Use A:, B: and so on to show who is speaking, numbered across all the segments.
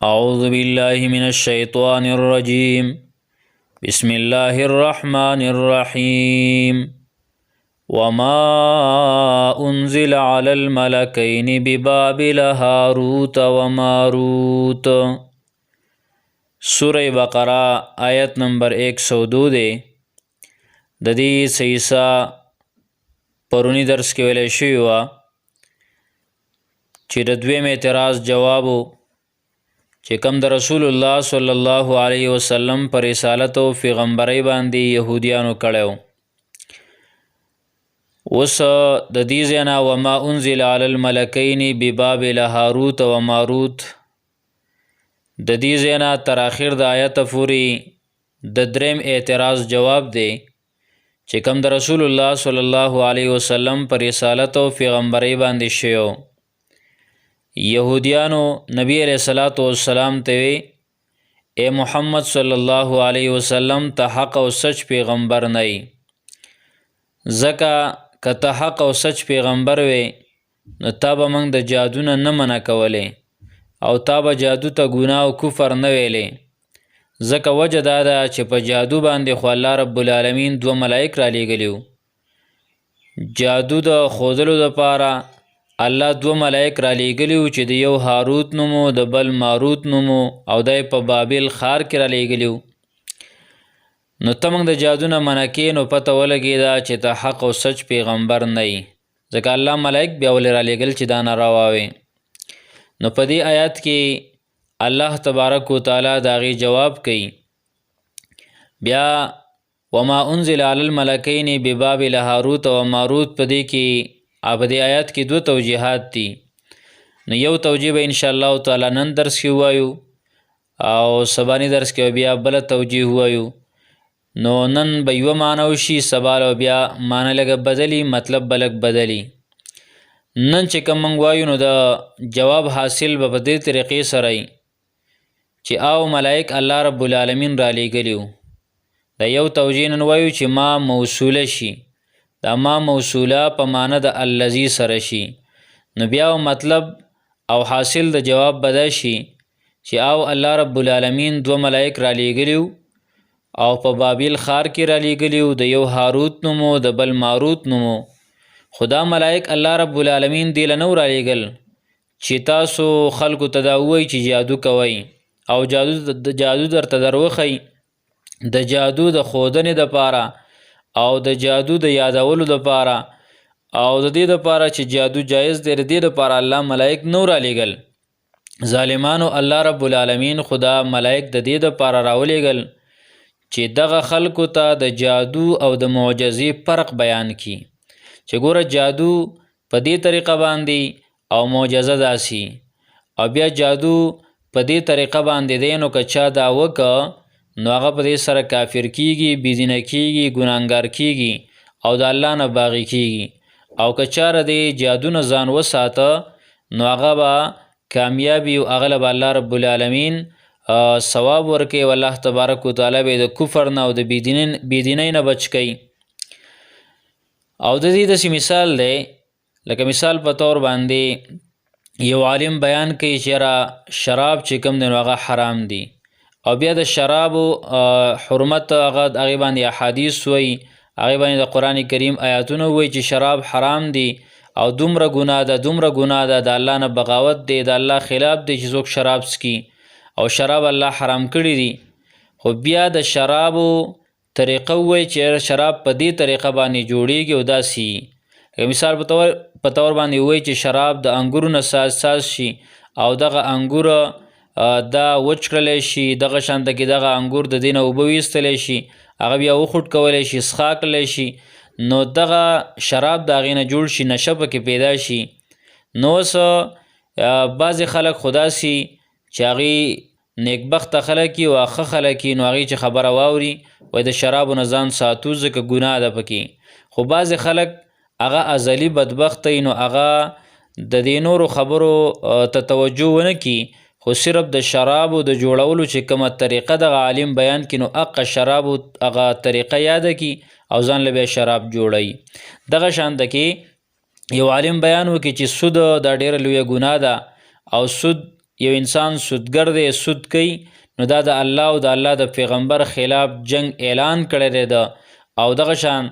A: أعوذ بالله من الشيطان الرجيم. بسم الله الرحمن الرحيم. وما أنزل على الملكين ببابل هاروت وماروت. سورة بقرہ آیت نمبر 102 دے. د دې سیسا پرونی درس کې ویل شوی و چې د دویم اعتراض جوابو چې کوم د رسول الله صلی الله علیه وسلم پر رسالت او پیغمبرۍ باندې يهوديانو کړو. اوس د دې ځای نه وما انزل علی الملکین ببابل هاروت و ماروت د دې ځای نه تر اخر د آیت پورې د دریم اعتراض جواب دی چې کوم د رسول الله صلی الله علیه وسلم پر رسالت او پیغمبرۍ باندې شیو. یهودیانو نبی علیہ الصلوۃ والسلام ته وی اے محمد صلی الله علیه وسلم ته حق او سچ پیغمبر نه ای، ځکه که ته حق او سچ پیغمبر وی نو تا به موږ د جادو نه منع کولې او تا به جادو ته ګناه او کفر نه ویلې، ځکه وجه دا ده چې په جادو باندې خو الله رب العالمین 2 ملائک را لیږلیو. جادو د ښودلو دپاره الله 2 ملائک را لیږلیو چې د یو هاروت نومو د بل ماروت نومو او دی په بابل ښار کې را لیږلیو. نو ته موږ د جادو نه منع کې نو پته ولګېده چې ته حق او سچ پیغمبر نه یې، ځکه الله ملائک بیا ولې را لیږل چې دا ناروا وي. نو په دې آیات کې الله تبارک وتعالی د هغې جواب کوي. بیا وما انزل علی الملکین ببابل هاروت و ماروت په دې کې په دې آیات کې 2 توجیحات دي. نو یو توجیه به انشاءالله تعالی نن درس کې ووایو او سبانی درس کې بیا بله توجیه ووایو. نو نن به یوه معنی وشي، سبا به بیا معنی لږه بدلی، مطلب به لږ بدلی. نن چې کوم موږ وایو نو د جواب حاصل به په دې طریقې سره وي چې او ملائک الله رب العالمین را لیږلیو. د یو توجیه نن وایو چې ما موصوله شي، دا ما موصوله په معنی د الذي سره شي، نو بیا مطلب او حاصل د جواب به دا شي چې او الله رب العالمین 2 ملائک را لیږلیو او په بابل ښار کې را لیږلیو، د یو هاروت نومو د بل ماروت نومو. خدا ملائک الله رب العالمین دی له نو را لیږل چې تاسو خلکو ته دا ووایي چې جادو کوئ او جادو درته دروښئ، د جادو د ښودنې دپاره او د جادو د یادولو دپاره او د دې دپاره چې جادو جایز دی، د دې دپاره الله ملائک نو را لیږل. ظالمانو الله رب العالمین خدا ملائک د دې دپاره راولیږل چې دغه خلکو ته د جادو او د معجزې فرق بیان کی چې ګوره جادو په دې طریقه باندې او معجزه داسي، او بیا جادو په دې طریقه باندې دی نو که چا دا وکړه نو هغه په دې سره کافر کیږي، بېدینه کیږي، ګناهګار کیږي او د الله نه باغی کیږي. او که چاره دې جادو نه ځان وساته نو هغه به کامیابي او هغه له به الله رب العالمین ثواب ورکوي او الله تبارک وتعالی به د کفر نه او د بېدینۍ نه بچ کوي. او د دې داسې مثال دی لکه مثال په طور باندې یو عالم بیان کوي چې یاره شراب چې کوم دی نو هغه حرام دی، او بیا د شرابو حرمت هغې باندې احادیث وایي، هغې باندې د قرآن کریم آیاتونه وایي چې شراب حرام دی او دومره ګناه ده، دومره ګناه ده، د الله نه بغاوت دی، د الله خلاف دی چې څوک شراب څکي او شراب الله حرام کړي دي. خو بیا د شرابو طریقه وایي چې شراب په دې طریقه باندې جوړیږي او داسې مثال په طور باندې وایي چې شراب د انګورو نه ساز شي او دغه انګوره دا وچ کړلی شي، دغه شانته کې دغه انګور د دې نه اوبه ویستلی شي، هغه بیا وخوټ کولی شي، څښاک کړلی شي، نو دغه شراب د هغې نه جوړ شي، نشه پکې پیدا شي. نو اوس بعضې خلک خو داسې چې هغې نیکبخته خلک وي او ښه خلک وي، نو هغې چې خبره واوري وایي د شرابو نه ځان ساتو ځکه ګناه ده پکې. خو بعضې خلک هغه ازلي بدبخته وي نو هغه د دې نورو خبرو ته توجه ونه کړي، خو صرف د شرابو د جوړولو چې کومه طریقه دغه عالم بیان کړي نو هغه شرابو هغه طریقه یاده کړي او ځان له بیا شراب جوړوي. دغه شانته کې یو عالم بیان وکړي چې سود دا ډېره لویه ګناه ده او سود یو انسان سودګر دی، سود کوي، نو دا د الله او د الله د پیغمبر خلاف جنگ اعلان کړی دی او دغه شان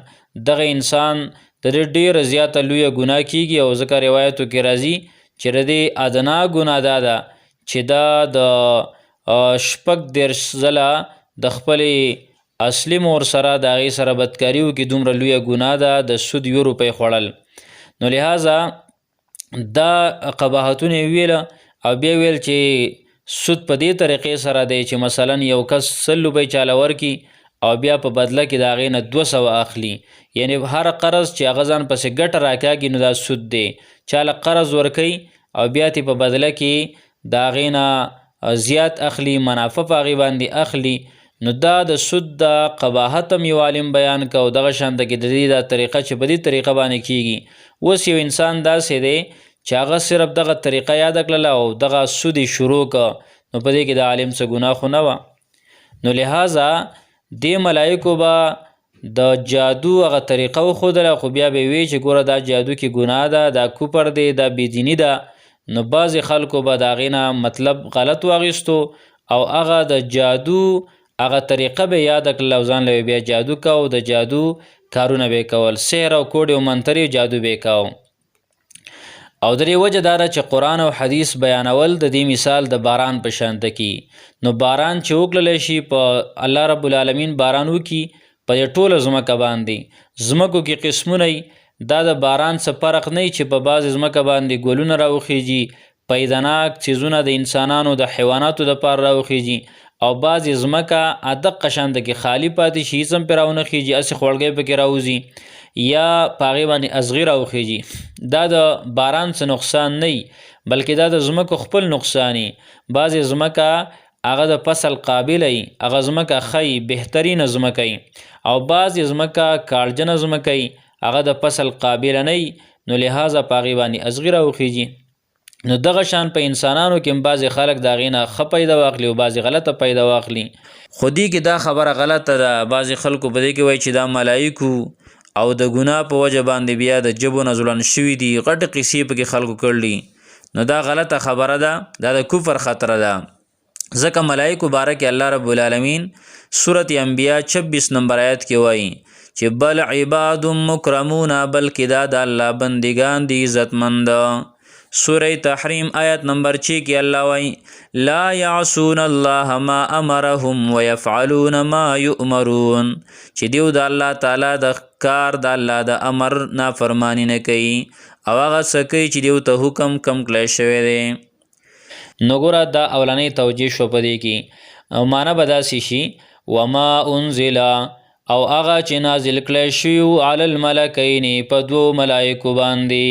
A: دغه انسان د ډېره زیاته لویه ګناه کیږي. او ځکه روایتو کې راځي چې د دې ادنا ګناه دا ده چې دا د 36 ځله د خپلې اصلي مور سره د هغې سره بدکاري وکړي، دومره لویه ګناه ده د سود 1 روپۍ خوړل. نو لہذا دا قباحتونه یې ویله او بیا ویل چې سود په دې طریقې سره دی چې مثلا یو کس 100 روپۍ چاله ورکړي او بیا په بدله کې د هغې نه 200 اخلي، یعنی هر قرض چې هغه ځان پسې ګټه راکاږي نو دا سود دی. چاله قرض ورکوي او بیا ترې په بدله کې د هغې نه زیات اخلي، منافع په هغې باندې اخلي، نو دا د سود د قباحت هم یو عالم بیان که. او دغه شانته کې د دې دا طریقه چې په دې طریقه باندې کیږي. اوس یو انسان داسې دی چې هغه صرف دغه طریقه یاده کړله او دغه سود یې شروع که، نو په دې کې د عالم څه ګناه خو نه وه. نو لہذا دې ملایکو به د جادو هغه طریقه وښودله، خو بیا به یې وی چې ګوره دا جادو کې ګناه ده، دا کوپر دی، دا بېدیني ده. نو بعضې خلکو به د هغې نه مطلب غلط واخیستو او هغه د جادو هغه طریقه به یاده کړله او ځان له بیا جادو که او د جادو کارونه به یې کول، سحر او کوډ او منترې جادو به یې کوو. او د دې وجه دا ده چې قرآن او حدیث بیانول د دې مثال د باران په شانته کی. نو باران چې وکړلی شي په الله رب العالمین باران وکړي په دې ټوله ځمکه باندې، ځمکو کې قسمونه وي، دا د باران څه فرق نه چې په بعضې ځمکه باندې ګلونه راوخیږي، پیداناک څیزونه د انسانانو د حیواناتو دپاره راوخیږي، او بعضې ځمکه ادقه شانته کې خالی پاتې شي، هېڅ هم پرې راونه خیږي، هسې خوړګۍ پکې راوځي یا په هغې باندې ازغي راوخیږي. دا د باران څه نقصان نه وي، بلکې دا د ځمکو خپل نقصان وي. بعضې ځمکه هغه د فصل قابله وي، هغه ځمکه ښه وي، بهترینه ځمکه وي، او بعضې ځمکه کاړجنه ځمکه وي، هغه د فصل قابله نه وي، نو لہذا په هغې باندې ازغي راوخیږي. نو دغه شان په انسانانو کې هم بعضې خلک د هغې نه ښه پیدا واخلي او بعضې غلطه پیدا واخلي. خو دې کې دا خبره غلطه ده، بعضې خلکو په دې کې وایي چې دا ملایکو او د ګناه په وجه باندې بیا د جبو نه ځوړند شوي دي، غټې قصې پکې خلکو کړلي. نو دا غلطه خبره ده، دا د کفر خطره ده. ځکه ملایکو باره کې الله رب العالمین سورت انبیاء 26 نمبر آیت کې وایي چې بل عباد مکرمون، بلکې دا د الله بندگان دي عزتمند. سوره تحریم آیت نمبر 6 کې الله وایي لا یعصون الله ما امرهم ويفعلون ما یؤمرون، چې دیو د الله تعالی د کار د الله د امر نافرمانی نه کوي او هغه څه کوي چې دیو ته حکم کم کړی شوی دی. نو ګوره دا اولنۍ توجیه شو په دې کې، او معنی به داسې شي وما انزل، او هغه چې نازل کړی شوي علی الملکین په 2 ملایکو باندې،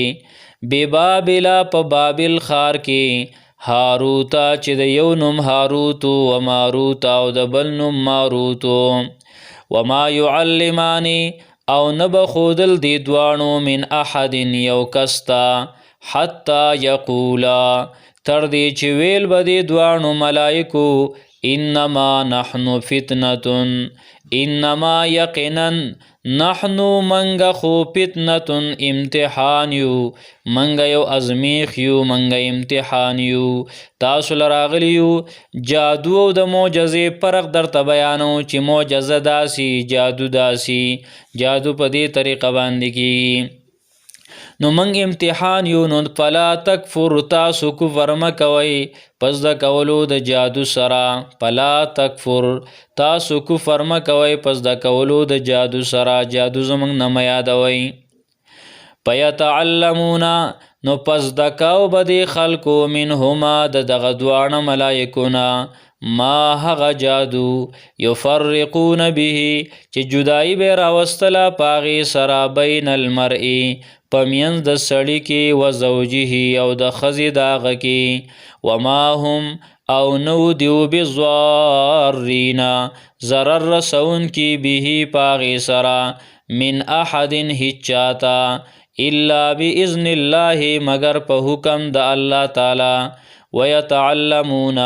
A: ببابل په بابل ښار کې، هاروتا چې د یو نوم هاروت و ماروت او د بل نوم ماروت، وما یعلمانی او نه به ښودل دې دواړو من احد یو کس ته، حتی یقولا تر دې چې ویل به دې دواړو ملایکو انما نحن فتنتن، انما یقینا نحنو منگا خو فتنتن امتحان یو، منگا یو ازمیخ یو، منگا امتحان یو، تاسو لراغلی یو جادو او د معجزې فرق درته بیانو چې معجزه داسی جادو داسی، جادو په دې طریقه باندې کیږي. نو منگ امتحان یو، نو فلا تکفر تاسو کفر مکوئ پس د کولو د جادو سرا، فلا تکفر تاسو کفر مکوئ پس د کولو د جادو سرا، جادو زمنګ نه مه یادوئ. فیتعلمون نو پس د کاو به دې خلکو منهما د دغه دواړه ملایکونه ما هغه جادو یفرقون به چې جدایي به راوستله په هغې سره بین المرء په منځ د سړي کې و زوجه او د ښځې د هغه کې، وما هم او نو دیو بضارین ضرر رسونکي به په هغې سره من احد هیچ چاته الا باذن الله مگر په حکم د الله تعالی، ویتعلمون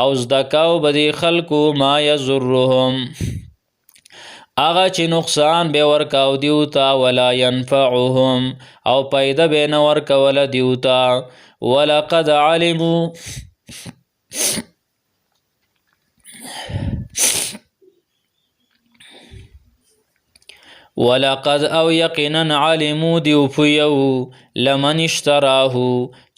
A: او زدکاو به دې خلکو ما یضرهم هغه چې نقصان به ورکاو دیو ته، ولا ينفعهم او پیدا به نه ورکوله دیو ته. ولقد علموا ولقد او یقینا علمو دیو پویو لمن اشتراهو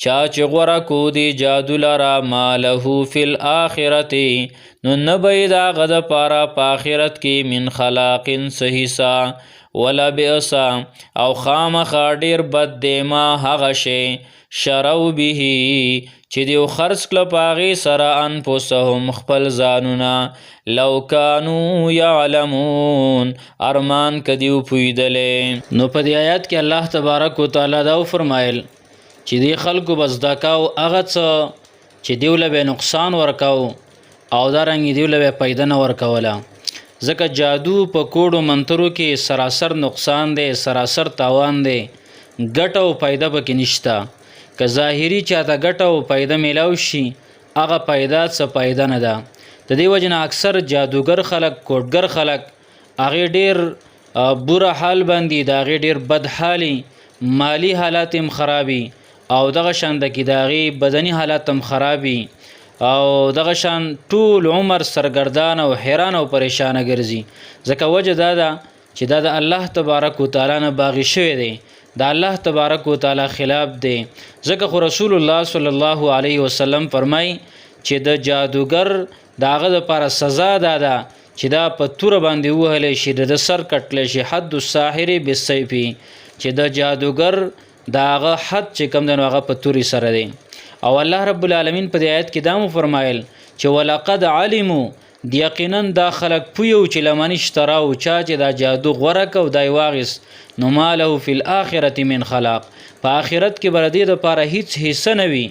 A: چا چې غوره کو دی جادو لرا ماله فی الاخرتی نو نبی دا غد پارا پا آخرت کی من خلاق سحیسا ولا بئسا او خامخا ډیر بد دی ما هغه شی شرو به چې دیو خرڅ کړه پاغي سره انفسهم خپل ځانونه لو کانوا یعلمون ارمان کدیو پویدلې نو په دې آیات کې الله تبارک وتعالى دا فرمایل چې دی خلکو بس دکاو هغه څه چې دیوله به نقصان ورکاو او دا رنګ دیوله به پیدا نه ورکوله ځکه جادو په کوډو منترو کې سراسر نقصان دی سراسر تاوان دی ګټه او پیدا پکې نشته که ظاهري چاته ګټه او پیدا میلاو شي هغه پیدا څه پیدا نه ده د دې وجه نه اکثر جادوګر خلک کوډګر خلک هغې ډېر بوره حال باندې د هغې ډېر بد حالي مالی حالات هم خرابي او دغه شان د کې د هغې بدني حالات هم خرابي او دغه شان ټول عمر سرګردان او حیران او پریشانه ګرځي ځکه وجه دا ده چې دا د الله تبارک وتعالی نه باغی شوی دی د الله تبارک وتعالی خلاف دی ځکه خو رسول الله صلی الله علیه وسلم فرمای چې د جادوګر داغه لپاره سزا ده چې دا په تور باندې وهلی شي د سر کټلی شي حد الساحر بالسیف چې د جادوګر داغه حد چې کوم دی نو هغه په تورې سره دی او الله رب العالمین په دې آیت کې دا مو فرمایل چې ولقد علموا یقینا دا خلق پویو چې لمن اشتراو چا چې دا جادو غوره کو دای واغس نو ماله فی الاخرة من خلاق په آخرت کې بردی د پاره هیڅ حصہ نه وي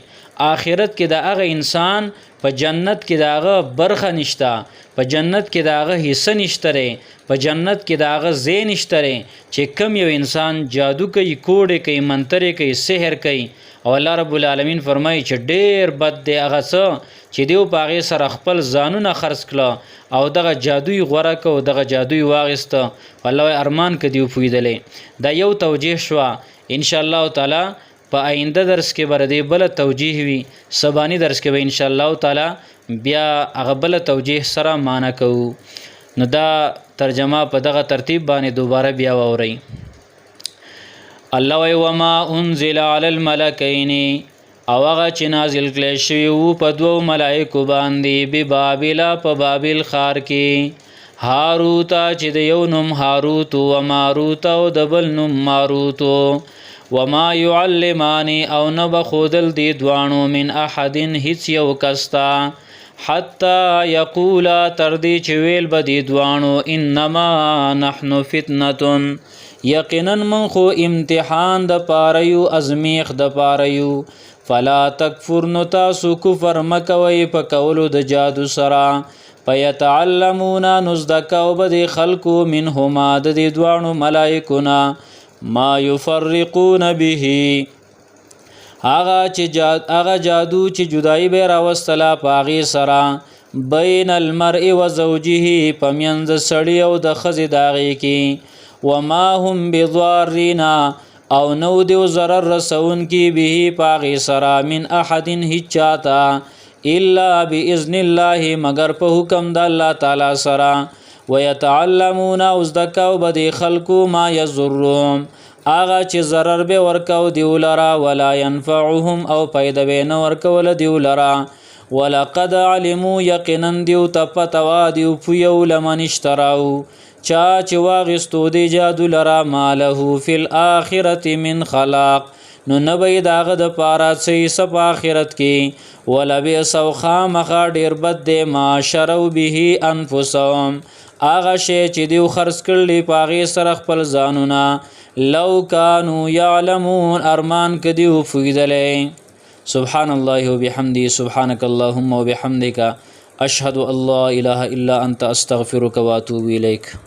A: آخرت کې دا هغه انسان په جنت کې دا هغه برخه نشته په جنت کې دا هغه حصہ نشته په جنت کې دا هغه ځای نشته چې کم یو انسان جادو کوي کوډې کوي منترې کوي سحر کوي او الله رب العالمین فرمایي چې ډیر بد دی هغه څه چې دیو په هغې سره خپل ځانونه خرڅ کړه او دغه جادوی غوره کو دغه جادوی واغسته الله ارمان که دیو پویدلی دا یو توجیه شوه انشاءالله تعالی په آینده درس کې به د بله توجیه وي سباني درس کې به انشاءالله تعالی بیا هغه بله توجیه سره معنی کوو نو دا ترجمه په دغه ترتیب باندې دوباره بیا واورئ الله وی وما انزل علی الملکین او هغه چې نازل کړی شوي وو په دوو ملایکو باندې ببابل په بابل ښار کې هاروت چې د یو نوم هاروت و ماروت او د بل نوم ماروت وما يعلمان او نه به ښودل دې دواړو من احد هیڅ یو کس ته حتی یقولا تر دې چې ویل به دې دواړو انما نحن فتنة یقینا من خو امتحان د پاره یو ازمیخ د پاره یو فلا تکفر نو تاسو کفر مکوئ په کولو د جادو سره فیتعلمون نو زده کو به د خلکو منهما د دې دواړو ملایکونه ما یفرقون به هغه جادو چې جدایي به راوستله په هغې سره بین المرء و زوجه په منځ سړي او د ښځې د هغې کې وما هم بضارین او نو دیو ضرر رسونکی به په هغې سره من احد هیڅ چاته الا باذن الله مگر په حکم د الله تعالی سره ويتعلمون او زده کو به د خلکو ما یضرهم هغه چې ضرر به ورکو دیو لره ولا ينفعهم او پیدا به نه ورکول دیو لره ولقد علموا یقینا دیو ته پته وا دیو پویو لمن اشتراو چا چې واغستو دی جادو لره ماله فی الاخرة من خلاق نو نبی داغه د پاره څه په آخرت کې ولبئس او خامخا ډیر بد دی ما شروا به انفسهم هغه شی چې دیو خرڅ کړلی په هغې سره خپل ځانونه لو کانوا یعلمون ارمان که دیو پوهېدلی سبحان الله وبحمده سبحانك اللهم وبحمدك اشهد ان لا اله الا انت استغفرك واتوب اليك